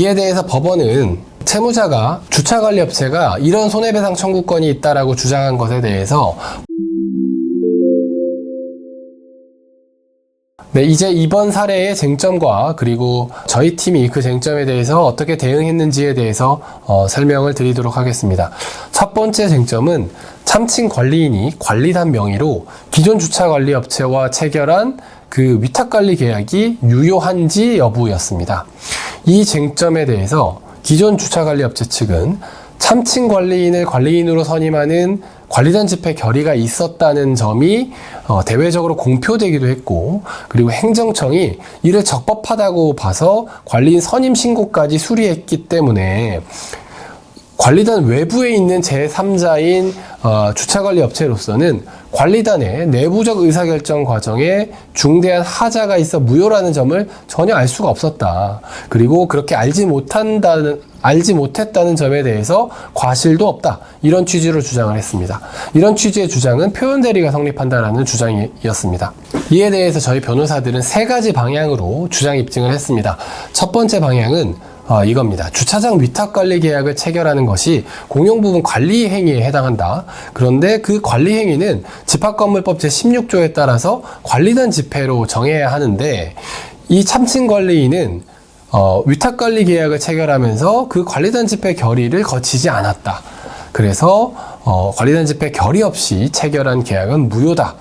이에 대해서 법원은 채무자가 주차관리업체가 이런 손해배상 청구권이 있다라고 주장한 것에 대해서 네, 이제 이번 사례의 쟁점과 그리고 저희 팀이 그 쟁점에 대해서 어떻게 대응했는지에 대해서 설명을 드리도록 하겠습니다. 첫 번째 쟁점은 참칭 관리인이 관리단 명의로 기존 주차관리업체와 체결한 그 위탁관리 계약이 유효한지 여부였습니다. 이 쟁점에 대해서 기존 주차관리업체 측은 참칭 관리인을 관리인으로 선임하는 관리단 집회 결의가 있었다는 점이 대외적으로 공표되기도 했고, 그리고 행정청이 이를 적법하다고 봐서 관리인 선임 신고까지 수리했기 때문에 관리단 외부에 있는 제3자인 주차관리업체로서는 관리단의 내부적 의사결정 과정에 중대한 하자가 있어 무효라는 점을 전혀 알 수가 없었다. 그리고 그렇게 알지 못했다는 점에 대해서 과실도 없다. 이런 취지로 주장을 했습니다. 이런 취지의 주장은 표현대리가 성립한다라는 주장이었습니다. 이에 대해서 저희 변호사들은 세 가지 방향으로 주장 입증을 했습니다. 첫 번째 방향은 이겁니다. 주차장 위탁관리 계약을 체결하는 것이 공용부분 관리 행위에 해당한다. 그런데 그 관리 행위는 집합건물법 제16조에 따라서 관리단 집회로 정해야 하는데, 이 참칭 관리인은 위탁관리 계약을 체결하면서 그 관리단 집회 결의를 거치지 않았다. 그래서 관리단 집회 결의 없이 체결한 계약은 무효다.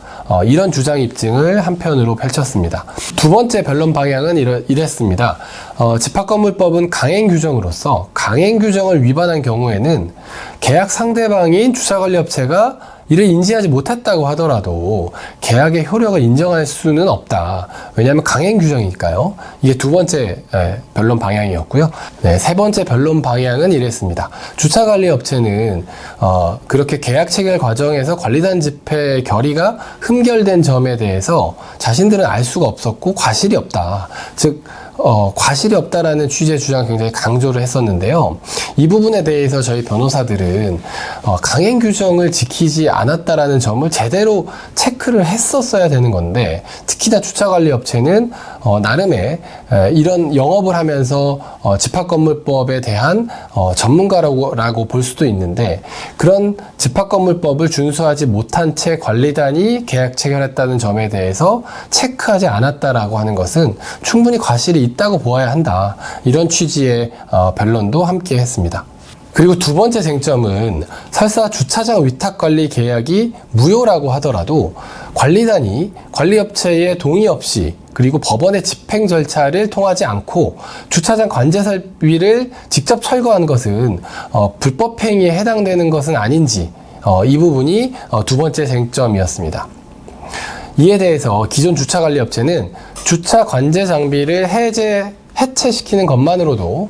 이런 주장 입증을 한편으로 펼쳤습니다. 두 번째 변론 방향은 이랬습니다. 집합건물법은 강행규정으로서 강행규정을 위반한 경우에는 계약 상대방인 주차관리업체가 이를 인지하지 못했다고 하더라도 계약의 효력을 인정할 수는 없다. 왜냐하면 강행규정이니까요. 이게 두 번째 변론 방향이었고요. 네, 세 번째 변론 방향은 이랬습니다. 주차관리업체는 그렇게 계약 체결 과정에서 관리단 집회 결의가 흠결된 점에 대해서 자신들은 알 수가 없었고 과실이 없다. 즉 과실이 없다라는 취지의 주장을 굉장히 강조를 했었는데요. 이 부분에 대해서 저희 변호사들은 강행 규정을 지키지 않았다라는 점을 제대로 체크를 했었어야 되는 건데, 특히나 주차관리업체는 나름의 이런 영업을 하면서 집합건물법에 대한 전문가라고 볼 수도 있는데, 그런 집합건물법을 준수하지 못한 채 관리단이 계약 체결했다는 점에 대해서 체크하지 않았다라고 하는 것은 충분히 과실이 있다고 보아야 한다. 이런 취지의 변론도 함께 했습니다. 그리고 두 번째 쟁점은 설사 주차장 위탁관리 계약이 무효라고 하더라도 관리단이 관리업체의 동의 없이 그리고 법원의 집행 절차를 통하지 않고 주차장 관제 설비를 직접 철거한 것은 불법 행위에 해당되는 것은 아닌지, 이 부분이 두 번째 쟁점이었습니다. 이에 대해서 기존 주차관리업체는 주차 관제 장비를 해체시키는 것만으로도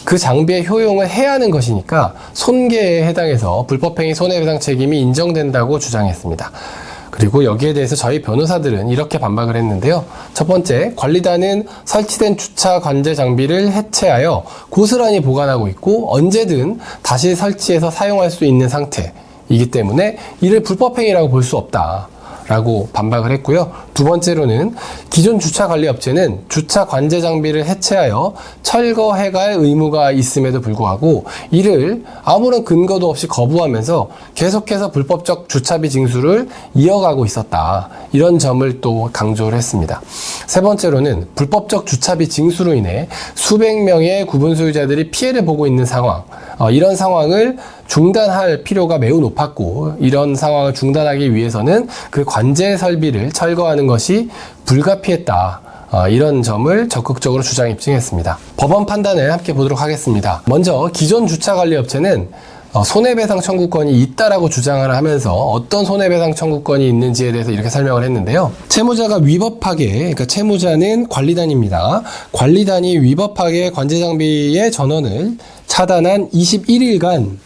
그 장비의 효용을 해하는 것이니까 손괴에 해당해서 불법행위 손해배상 책임이 인정된다고 주장했습니다. 그리고 여기에 대해서 저희 변호사들은 이렇게 반박을 했는데요. 첫 번째, 관리단은 설치된 주차 관제 장비를 해체하여 고스란히 보관하고 있고 언제든 다시 설치해서 사용할 수 있는 상태이기 때문에 이를 불법행위라고 볼 수 없다. 라고 반박을 했고요. 두 번째로는 기존 주차관리업체는 주차 관제 장비를 해체하여 철거해갈 의무가 있음에도 불구하고 이를 아무런 근거도 없이 거부하면서 계속해서 불법적 주차비 징수를 이어가고 있었다. 이런 점을 또 강조를 했습니다. 세 번째로는 불법적 주차비 징수로 인해 수백 명의 구분 소유자들이 피해를 보고 있는 상황, 이런 상황을 중단할 필요가 매우 높았고, 이런 상황을 중단하기 위해서는 그 관제 설비를 철거하는 것이 불가피했다. 이런 점을 적극적으로 주장 입증했습니다. 법원 판단을 함께 보도록 하겠습니다. 먼저 기존 주차관리업체는 손해배상 청구권이 있다라고 주장을 하면서 어떤 손해배상 청구권이 있는지에 대해서 이렇게 설명을 했는데요. 채무자가 위법하게, 그러니까 채무자는 관리단입니다. 관리단이 위법하게 관제장비의 전원을 차단한 21일간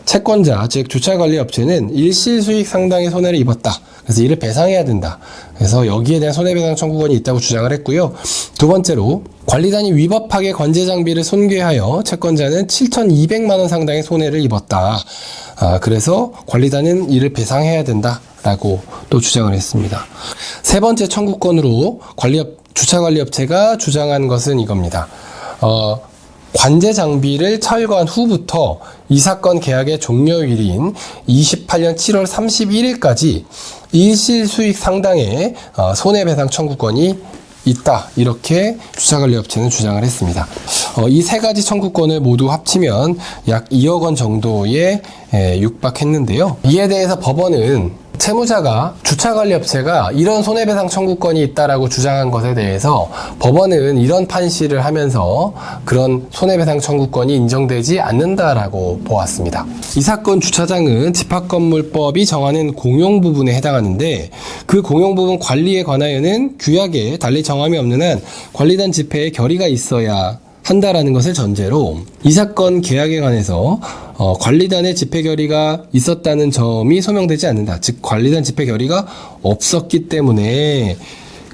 채권자, 즉 주차관리업체는 일시수익 상당의 손해를 입었다. 그래서 이를 배상해야 된다. 그래서 여기에 대한 손해배상 청구권이 있다고 주장을 했고요. 두 번째로 관리단이 위법하게 관제장비를 손괴하여 채권자는 7,200만 원 상당의 손해를 입었다. 그래서 관리단은 이를 배상해야 된다라고 또 주장을 했습니다. 세 번째 청구권으로 주차관리업체가 주장한 것은 이겁니다. 관제 장비를 철거한 후부터 이 사건 계약의 종료일인 28년 7월 31일까지 일실 수익 상당의 손해배상 청구권이 있다. 이렇게 주차관리업체는 주장을 했습니다. 이 세 가지 청구권을 모두 합치면 약 2억 원 정도에 육박했는데요. 이에 대해서 법원은 채무자가 주차관리업체가 이런 손해배상 청구권이 있다라고 주장한 것에 대해서 법원은 이런 판시를 하면서 그런 손해배상 청구권이 인정되지 않는다라고 보았습니다. 이 사건 주차장은 집합건물법이 정하는 공용 부분에 해당하는데 그 공용 부분 관리에 관하여는 규약에 달리 정함이 없는 한 관리단 집회에 결의가 있어야 한다라는 것을 전제로 이 사건 계약에 관해서 관리단의 집회 결의가 있었다는 점이 소명되지 않는다. 즉 관리단 집회 결의가 없었기 때문에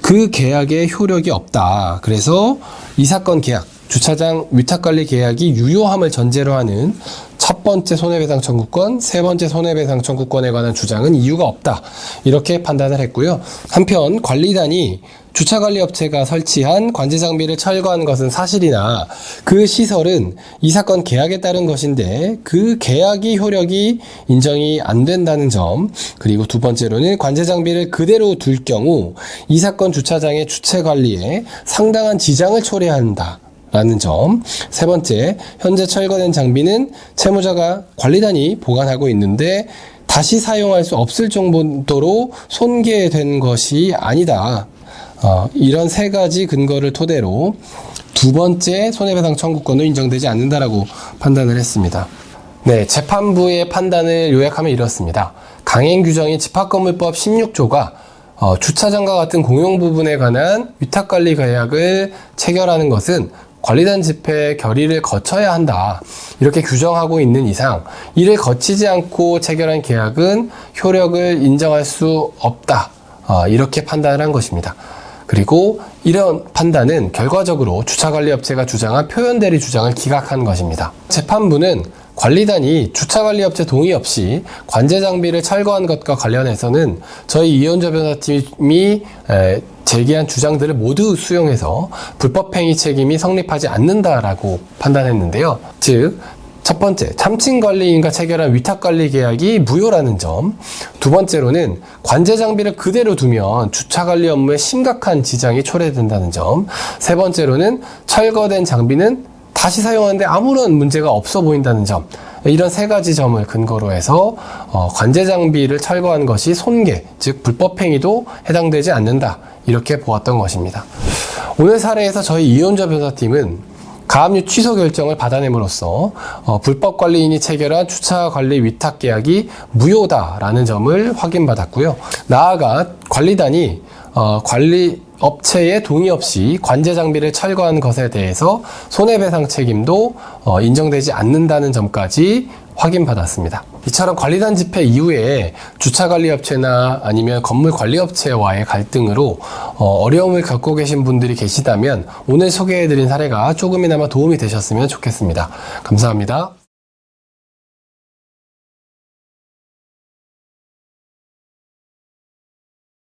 그 계약의 효력이 없다. 그래서 이 사건 계약, 주차장 위탁관리 계약이 유효함을 전제로 하는 첫 번째 손해배상 청구권, 세 번째 손해배상 청구권에 관한 주장은 이유가 없다. 이렇게 판단을 했고요. 한편 관리단이 주차관리업체가 설치한 관제장비를 철거한 것은 사실이나 그 시설은 이 사건 계약에 따른 것인데 그 계약이 효력이 인정이 안 된다는 점, 그리고 두 번째로는 관제장비를 그대로 둘 경우 이 사건 주차장의 주체관리에 상당한 지장을 초래한다. 라는 점. 세 번째, 현재 철거된 장비는 채무자가 관리단이 보관하고 있는데 다시 사용할 수 없을 정도로 손괴된 것이 아니다. 이런 세 가지 근거를 토대로 두 번째 손해배상 청구권은 인정되지 않는다라고 판단을 했습니다. 네, 재판부의 판단을 요약하면 이렇습니다. 강행규정인 집합건물법 16조가 주차장과 같은 공용 부분에 관한 위탁관리 계약을 체결하는 것은 관리단 집회 결의를 거쳐야 한다. 이렇게 규정하고 있는 이상 이를 거치지 않고 체결한 계약은 효력을 인정할 수 없다. 이렇게 판단을 한 것입니다. 그리고 이런 판단은 결과적으로 주차관리업체가 주장한 표현대리 주장을 기각한 것입니다. 재판부는 관리단이 주차관리업체 동의 없이 관제장비를 철거한 것과 관련해서는 저희 이현주 변호사팀이 제기한 주장들을 모두 수용해서 불법행위 책임이 성립하지 않는다라고 판단했는데요. 즉, 첫 번째, 참칭관리인과 체결한 위탁관리 계약이 무효라는 점. 두 번째로는 관제장비를 그대로 두면 주차관리 업무에 심각한 지장이 초래된다는 점. 세 번째로는 철거된 장비는 다시 사용하는데 아무런 문제가 없어 보인다는 점. 이런 세 가지 점을 근거로 해서 관제장비를 철거한 것이 손괴, 즉 불법행위도 해당되지 않는다. 이렇게 보았던 것입니다. 오늘 사례에서 저희 이현주 변호사팀은 가압류 취소 결정을 받아냄으로써 불법관리인이 체결한 주차관리 위탁계약이 무효다라는 점을 확인받았고요. 나아가 관리단이 관리업체의 동의 없이 관제장비를 철거한 것에 대해서 손해배상 책임도 인정되지 않는다는 점까지 확인받았습니다. 이처럼 관리단 집회 이후에 주차관리업체나 아니면 건물관리업체와의 갈등으로 어려움을 겪고 계신 분들이 계시다면 오늘 소개해드린 사례가 조금이나마 도움이 되셨으면 좋겠습니다. 감사합니다.